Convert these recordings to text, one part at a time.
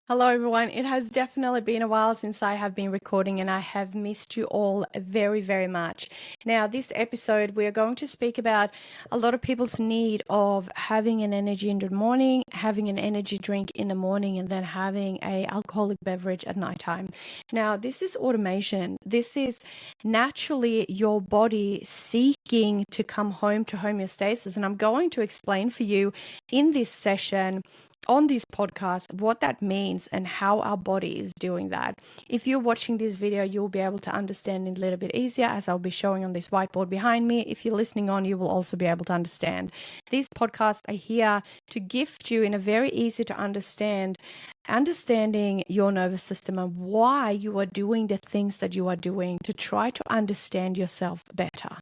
Hello, everyone. It has definitely been a while since I have been recording, and I have missed you all very, very much. Now, this episode, we are going to speak about a lot of people's need of having an energy in the morning, having an energy drink in the morning, and then having a alcoholic beverage at nighttime. Now, this is automation. This is naturally your body seeking to come home to homeostasis, and I'm going to explain for you in this session on this podcast what that means and how our body is doing that. If you're watching this video, you'll be able to understand it a little bit easier, as I'll be showing on this whiteboard behind me. If you're listening on, you will also be able to understand. These podcasts are here to gift you in a very easy to understanding your nervous system and why you are doing the things that you are doing to try to understand yourself better.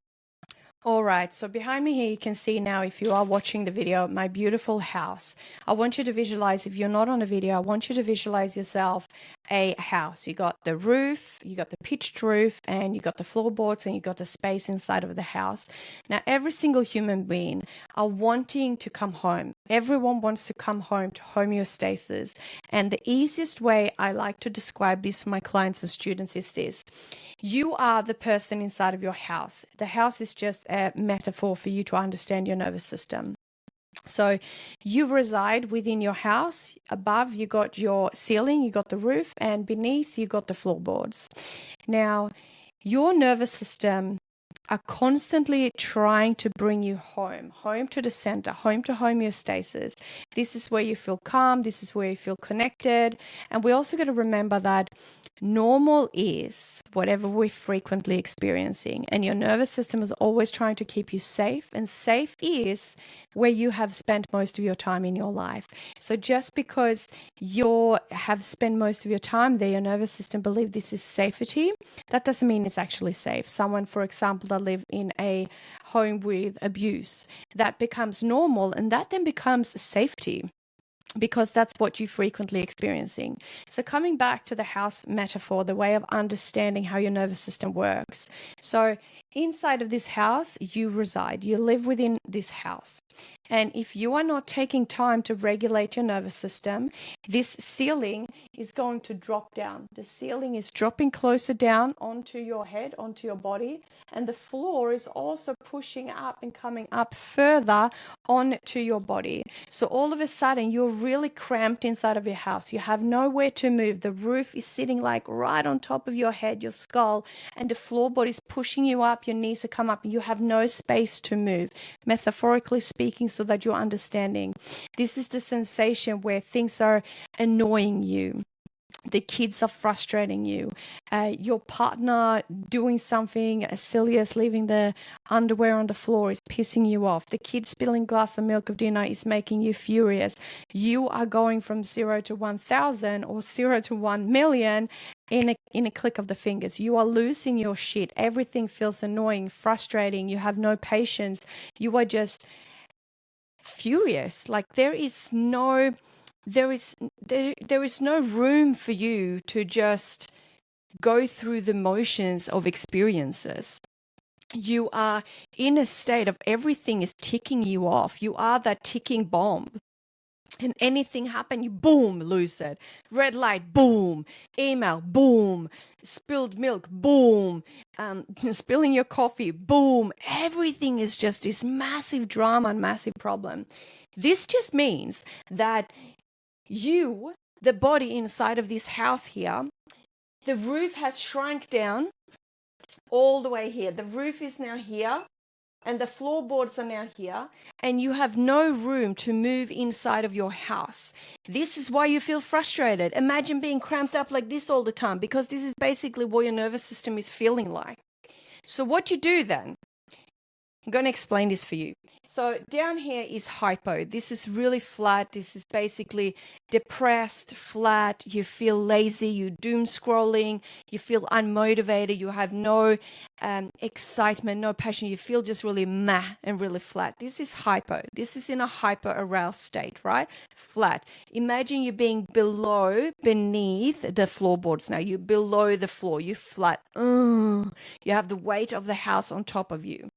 All right, so behind me here, you can see now, if you are watching the video, my beautiful house. I want you to visualize, if you're not on the video, I want you to visualize yourself a house. You got the roof, you got the pitched roof, and you got the floorboards, and you got the space inside of the house. Now, every single human being are wanting to come home. Everyone wants to come home to homeostasis. And the easiest way I like to describe this for my clients and students is this. You are the person inside of your house. The house is just a metaphor for you to understand your nervous system. So you reside within your house. Above, you got your ceiling, you got the roof, and beneath, you got the floorboards. Now, your nervous system are constantly trying to bring you home to the center, home to homeostasis. This is where you feel calm. This is where you feel connected. And we also got to remember that normal is whatever we're frequently experiencing, and your nervous system is always trying to keep you safe, and safe is where you have spent most of your time in your life. So just because you have spent most of your time there, your nervous system believes this is safety, that doesn't mean it's actually safe. Someone, for example, that live in a home with abuse, that becomes normal, and that then becomes safety, because that's what you're frequently experiencing. So coming back to the house metaphor, the way of understanding how your nervous system works. So inside of this house, you reside, you live within this house. And if you are not taking time to regulate your nervous system, this ceiling is going to drop down. The ceiling is dropping closer down onto your head, onto your body, and the floor is also pushing up and coming up further onto your body. So all of a sudden, you're really cramped inside of your house. You have nowhere to move. The roof is sitting like right on top of your head, your skull, and the floorboard is pushing you up. Your knees are come up, and you have no space to move, metaphorically speaking, so that you're understanding. This is the sensation where things are annoying you. The kids are frustrating you. Your partner doing something as silly as leaving the underwear on the floor is pissing you off. The kid spilling glass of milk of dinner is making you furious. You are going from 0 to 1,000 or 0 to 1 million in a click of the fingers. You are losing your shit. Everything feels annoying, frustrating. You have no patience. You are just furious. Like there is no room for you to just go through the motions of experiences. You are in a state of everything is ticking you off. You are that ticking bomb. And anything happen, you boom, lose it. Red light, boom. Email, boom. Spilled milk, boom. Spilling your coffee, boom. Everything is just this massive drama and massive problem. This just means that you, the body inside of this house here, the roof has shrunk down all the way here. The roof is now here, and the floorboards are now here, and you have no room to move inside of your house. This is why you feel frustrated. Imagine being cramped up like this all the time, because this is basically what your nervous system is feeling like. So what you do then, I'm going to explain this for you. So down here is hypo. This is really flat. This is basically depressed, flat. You feel lazy. You doom scrolling. You feel unmotivated. You have no excitement, no passion. You feel just really meh and really flat. This is hypo. This is in a hyper aroused state, right? Flat. Imagine you being beneath the floorboards now. You're below the floor. You're flat. You have the weight of the house on top of you.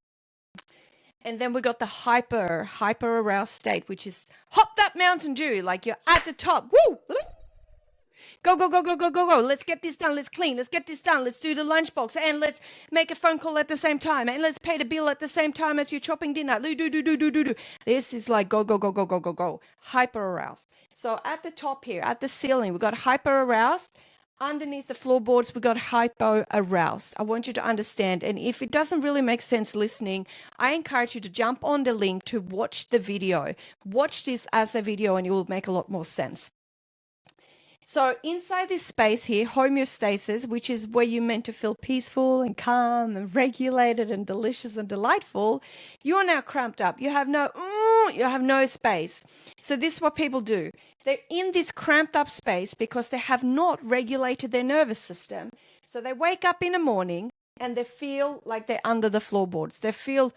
And then we got the hyper aroused state, which is hop that Mountain Dew, like you're at the top. Woo! Go, go, go, go, go, go, go. Let's get this done. Let's clean. Let's get this done. Let's do the lunchbox. And let's make a phone call at the same time. And let's pay the bill at the same time as you're chopping dinner. Do. This is like go, go, go, go, go, go, go. Hyper aroused. So at the top here, at the ceiling, we've got hyper aroused. Underneath the floorboards, we got hypo aroused. I want you to understand. And if it doesn't really make sense listening, I encourage you to jump on the link to watch the video. Watch this as a video and it will make a lot more sense. So inside this space here, homeostasis, which is where you're meant to feel peaceful and calm and regulated and delicious and delightful, you are now cramped up. You have no space. So this is what people do. They're in this cramped up space because they have not regulated their nervous system. So they wake up in the morning and they feel like they're under the floorboards. They feel,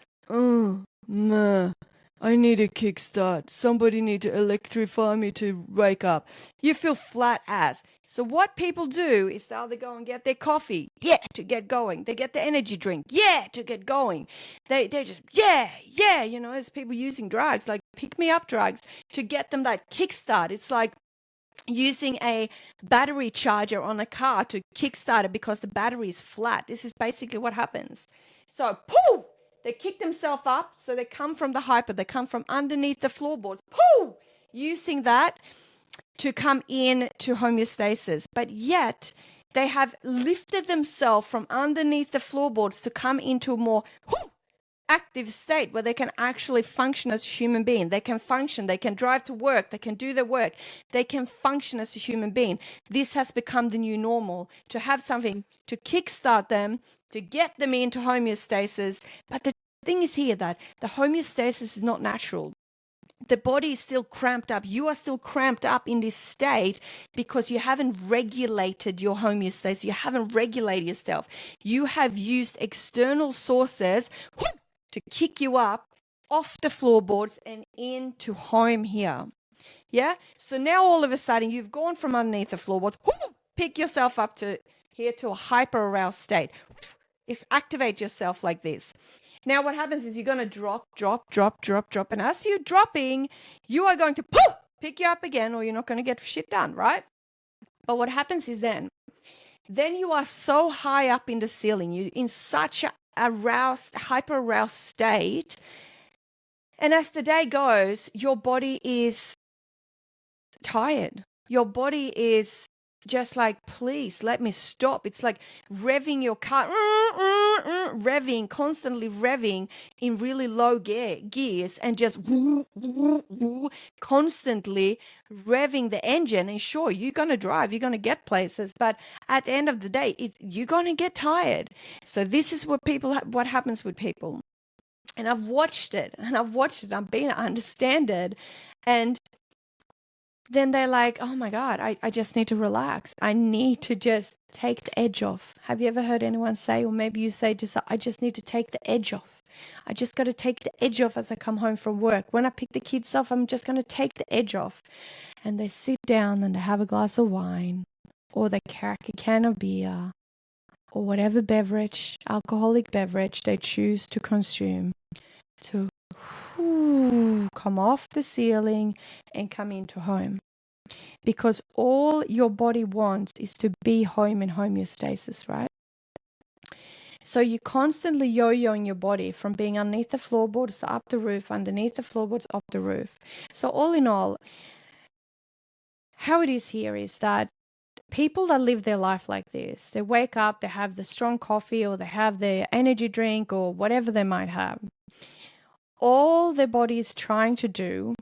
I need a kickstart. Somebody need to electrify me to wake up. You feel flat ass. So what people do is they'll go and get their coffee, to get going. They get the energy drink, to get going. They just, there's people using drugs, like pick-me-up drugs, to get them that kickstart. It's like using a battery charger on a car to kickstart it because the battery is flat. This is basically what happens. So, poof! They kick themselves up, so they come from the hyper, they come from underneath the floorboards, using that to come in to homeostasis. But yet, they have lifted themselves from underneath the floorboards to come into a more active state where they can actually function as a human being. They can function, they can drive to work, they can do their work, they can function as a human being. This has become the new normal, to have something to kickstart them, to get them into homeostasis. But the thing is here that the homeostasis is not natural. The body is still cramped up. You are still cramped up in this state because you haven't regulated your homeostasis. You haven't regulated yourself. You have used external sources to kick you up off the floorboards and into home here. Yeah? So now all of a sudden you've gone from underneath the floorboards, pick yourself up to here to a hyper aroused state. Is activate yourself like this. Now what happens is you're going to drop. And as you're dropping, you are going to pick you up again, or you're not going to get shit done, right? But what happens is then you are so high up in the ceiling, you're in such a aroused, hyper aroused state. And as the day goes, your body is tired. Your body is just like, please let me stop. It's like revving your car, constantly revving in really low gears and just constantly revving the engine. And sure, you're going to drive, you're going to get places, but at the end of the day, you're going to get tired. So this is what happens with people. And I've watched it. I've been, I understand it. And then they're like, oh my God, I just need to relax. I need to just take the edge off. Have you ever heard anyone say, or maybe you say just, I just need to take the edge off. I just got to take the edge off as I come home from work. When I pick the kids up, I'm just going to take the edge off. And they sit down and they have a glass of wine, or they crack a can of beer, or whatever beverage, alcoholic beverage they choose to consume, to come off the ceiling and come into home. Because all your body wants is to be home in homeostasis, right? So you constantly yo-yoing your body from being underneath the floorboards to up the roof, underneath the floorboards, up the roof. So all in all, how it is here is that people that live their life like this, they wake up, they have the strong coffee, or they have their energy drink, or whatever they might have. All their body is trying to do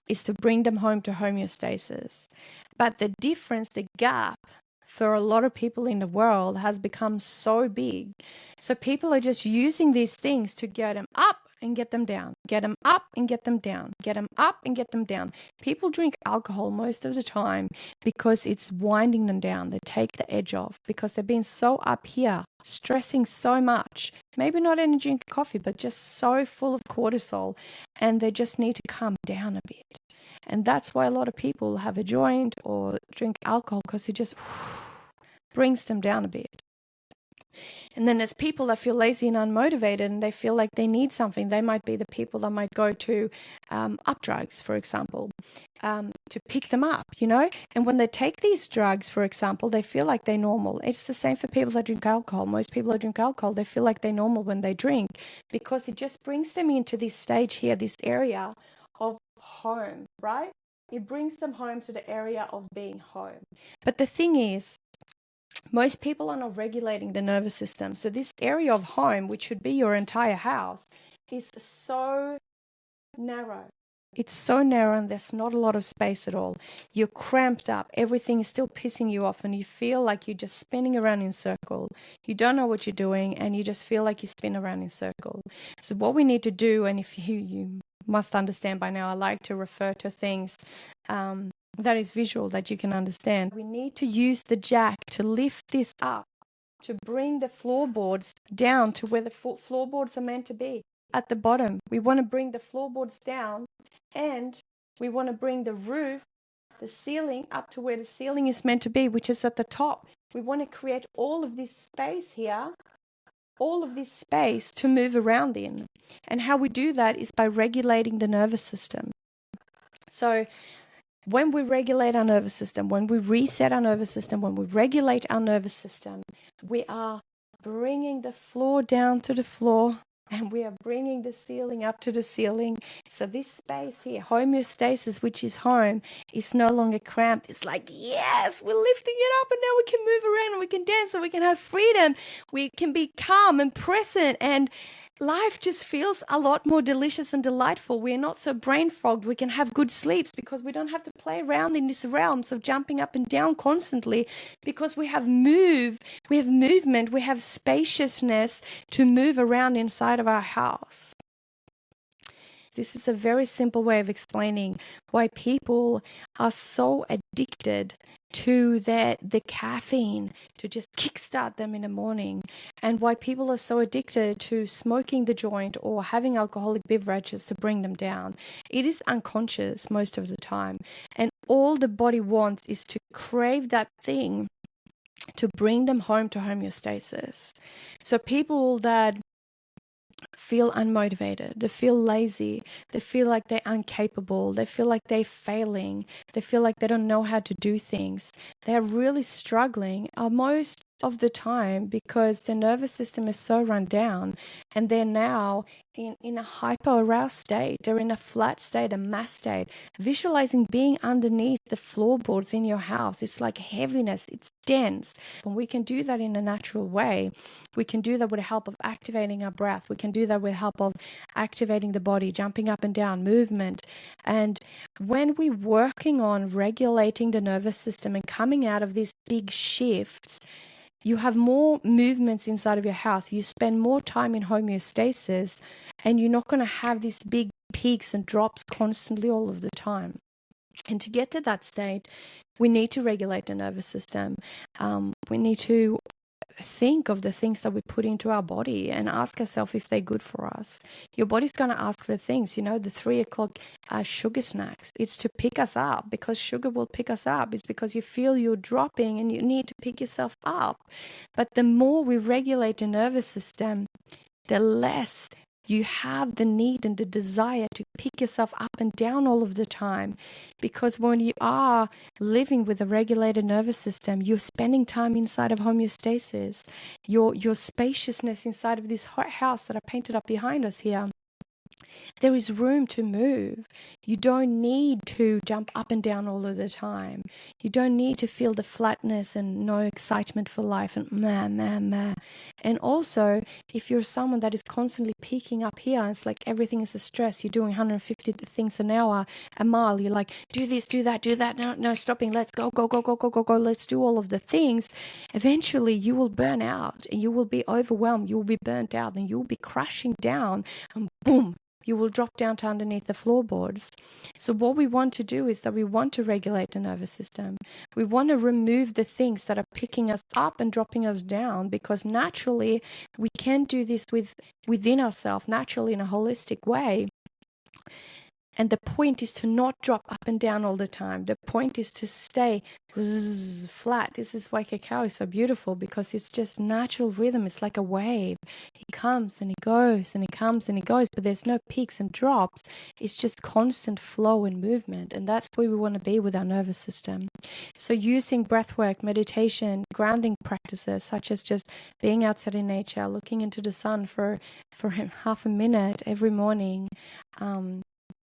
is to bring them home to homeostasis. But the difference, the gap for a lot of people in the world has become so big. So people are just using these things to get them up and get them down, get them up and get them down, get them up and get them down. People drink alcohol most of the time because it's winding them down. They take the edge off because they've been so up here, stressing so much. Maybe not energy and coffee, but just so full of cortisol, and they just need to calm down a bit. And that's why a lot of people have a joint or drink alcohol, because it just brings them down a bit. And then there's people that feel lazy and unmotivated and they feel like they need something. They might be the people that might go to up drugs, for example, to pick them up, you know? And when they take these drugs, for example, they feel like they're normal. It's the same for people that drink alcohol. Most people that drink alcohol, they feel like they're normal when they drink because it just brings them into this stage here, this area of home, right? It brings them home to the area of being home. But the thing is, most people are not regulating the nervous system. So this area of home, which should be your entire house, is so narrow. It's so narrow and there's not a lot of space at all. You're cramped up. Everything is still pissing you off and you feel like you're just spinning around in circle. You don't know what you're doing and you just feel like you spin around in circle. So what we need to do, and if you must understand by now, I like to refer to things that is visual, that you can understand. We need to use the jack to lift this up, to bring the floorboards down to where the floorboards are meant to be, at the bottom. We want to bring the floorboards down and we want to bring the roof, the ceiling, up to where the ceiling is meant to be, which is at the top. We want to create all of this space here, all of this space to move around in. And how we do that is by regulating the nervous system. So when we regulate our nervous system, when we reset our nervous system, when we regulate our nervous system, we are bringing the floor down to the floor and we are bringing the ceiling up to the ceiling. So this space here, homeostasis, which is home, is no longer cramped. It's like, yes, we're lifting it up and now we can move around and we can dance and we can have freedom. We can be calm and present and life just feels a lot more delicious and delightful. We're not so brain fogged. We can have good sleeps because we don't have to play around in this realms of jumping up and down constantly because we have movement, we have spaciousness to move around inside of our house. This is a very simple way of explaining why people are so addicted to the caffeine to just kickstart them in the morning, and why people are so addicted to smoking the joint or having alcoholic beverages to bring them down. It is unconscious most of the time, and all the body wants is to crave that thing to bring them home to homeostasis. So people that feel unmotivated, they feel lazy, they feel like they're incapable, they feel like they're failing, they feel like they don't know how to do things, they're really struggling most of the time because their nervous system is so run down and they're now in a hyper-aroused state. They're in a flat state, a mass state. Visualizing being underneath the floorboards in your house, it's like heaviness, it's dense. And we can do that in a natural way. We can do that with the help of activating our breath. We can do that with the help of activating the body, jumping up and down, movement. And when we're working on regulating the nervous system and coming out of these big shifts, you have more movements inside of your house. You spend more time in homeostasis and you're not going to have these big peaks and drops constantly all of the time. And to get to that state, we need to regulate the nervous system. We need to think of the things that we put into our body and ask ourselves if they're good for us. Your body's going to ask for things, the 3:00 sugar snacks. It's to pick us up because sugar will pick us up. It's because you feel you're dropping and you need to pick yourself up. But the more we regulate the nervous system, the less you have the need and the desire to pick yourself up and down all of the time. Because when you are living with a regulated nervous system, you're spending time inside of homeostasis. Your spaciousness inside of this house that I painted up behind us here, there is room to move. You don't need to jump up and down all of the time. You don't need to feel the flatness and no excitement for life and meh. And also, if you're someone that is constantly peaking up here, it's like everything is a stress. You're doing 150 things an hour, a mile. You're like, do this, do that, no stopping. Let's go. Let's do all of the things. Eventually, you will burn out and you will be overwhelmed. You will be burnt out and you will be crashing down and boom, you will drop down to underneath the floorboards. So what we want to do is that we want to regulate the nervous system. We want to remove the things that are picking us up and dropping us down, because naturally we can do this within ourselves, naturally in a holistic way. And the point is to not drop up and down all the time. The point is to stay flat. This is why cacao is so beautiful, because it's just natural rhythm. It's like a wave. It comes and it goes and it comes and it goes, but there's no peaks and drops. It's just constant flow and movement. And that's where we want to be with our nervous system. So using breath work, meditation, grounding practices, such as just being outside in nature, looking into the sun for half a minute every morning,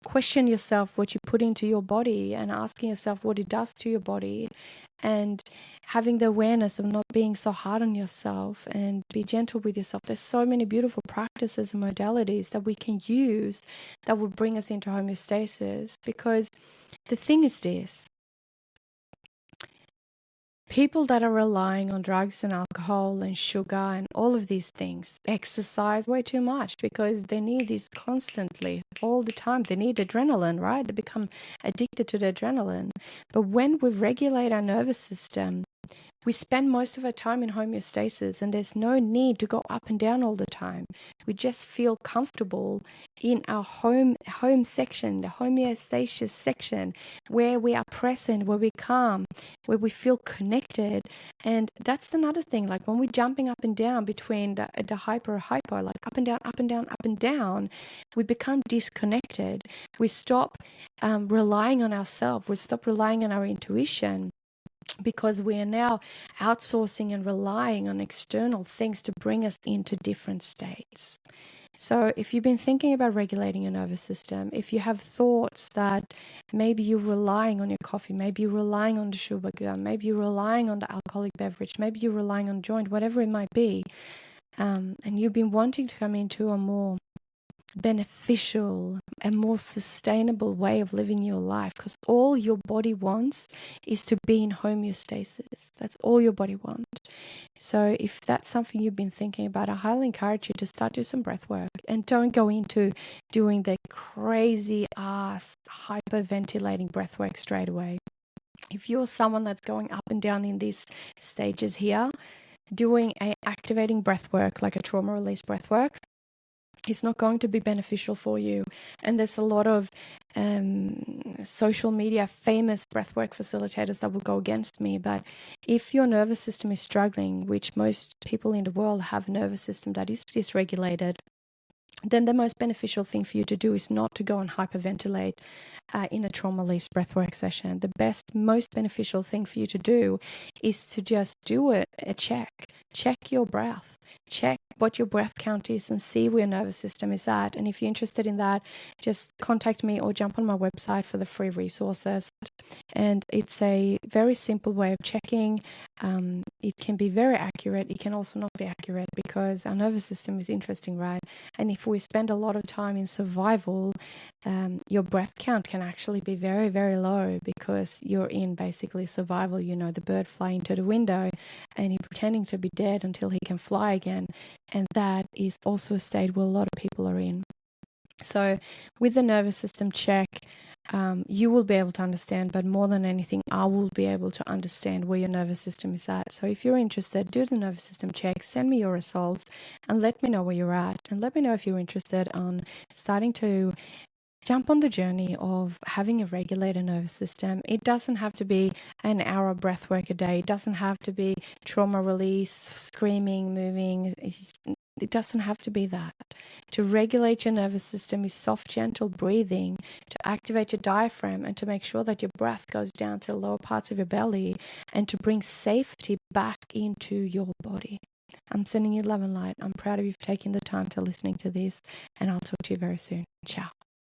question yourself what you put into your body and asking yourself what it does to your body, and having the awareness of not being so hard on yourself and be gentle with yourself. There's so many beautiful practices and modalities that we can use that will bring us into homeostasis, because the thing is this: people that are relying on drugs and alcohol and sugar and all of these things exercise way too much because they need this constantly, all the time. They need adrenaline, right? They become addicted to the adrenaline. But when we regulate our nervous system, we spend most of our time in homeostasis, and there's no need to go up and down all the time. We just feel comfortable in our home section, the homeostasis section, where we are present, where we calm, where we feel connected. And that's another thing, like when we're jumping up and down between the hyper, like up and down, up and down, up and down, we become disconnected. We stop relying on ourselves. We stop relying on our intuition, because we are now outsourcing and relying on external things to bring us into different states. So if you've been thinking about regulating your nervous system, if you have thoughts that maybe you're relying on your coffee, maybe you're relying on the sugar gum, maybe you're relying on the alcoholic beverage, maybe you're relying on joint, whatever it might be, and you've been wanting to come into a more beneficial and more sustainable way of living your life, because all your body wants is to be in homeostasis. That's all your body wants. So if that's something you've been thinking about, I highly encourage you to start do some breath work, and don't go into doing the crazy ass hyperventilating breath work straight away. If you're someone that's going up and down in these stages here, doing a activating breath work, like a trauma release breath work, it's not going to be beneficial for you. And there's a lot of social media famous breathwork facilitators that will go against me. But if your nervous system is struggling, which most people in the world have a nervous system that is dysregulated, then the most beneficial thing for you to do is not to go and hyperventilate in a trauma release breathwork session. The most beneficial thing for you to do is to just do a check. Check your breath. Check what your breath count is and see where your nervous system is at. And if you're interested in that, just contact me or jump on my website for the free resources. And it's a very simple way of checking. It can be very accurate. It can also not be accurate, because our nervous system is interesting, right? And if we spend a lot of time in survival, your breath count can actually be very, very low, because you're in basically survival. You know, the bird flying to the window and he's pretending to be dead until he can fly again. And that is also a state where a lot of people are in. So with the nervous system check, you will be able to understand, but more than anything, I will be able to understand where your nervous system is at. So if you're interested, do the nervous system check, send me your results, and let me know where you're at. And let me know if you're interested on starting to jump on the journey of having a regulated nervous system. It doesn't have to be an hour breath work a day. It doesn't have to be trauma release, screaming, moving. It doesn't have to be that. To regulate your nervous system is soft, gentle breathing, to activate your diaphragm, and to make sure that your breath goes down to the lower parts of your belly, and to bring safety back into your body. I'm sending you love and light. I'm proud of you for taking the time to listening to this, and I'll talk to you very soon. Ciao.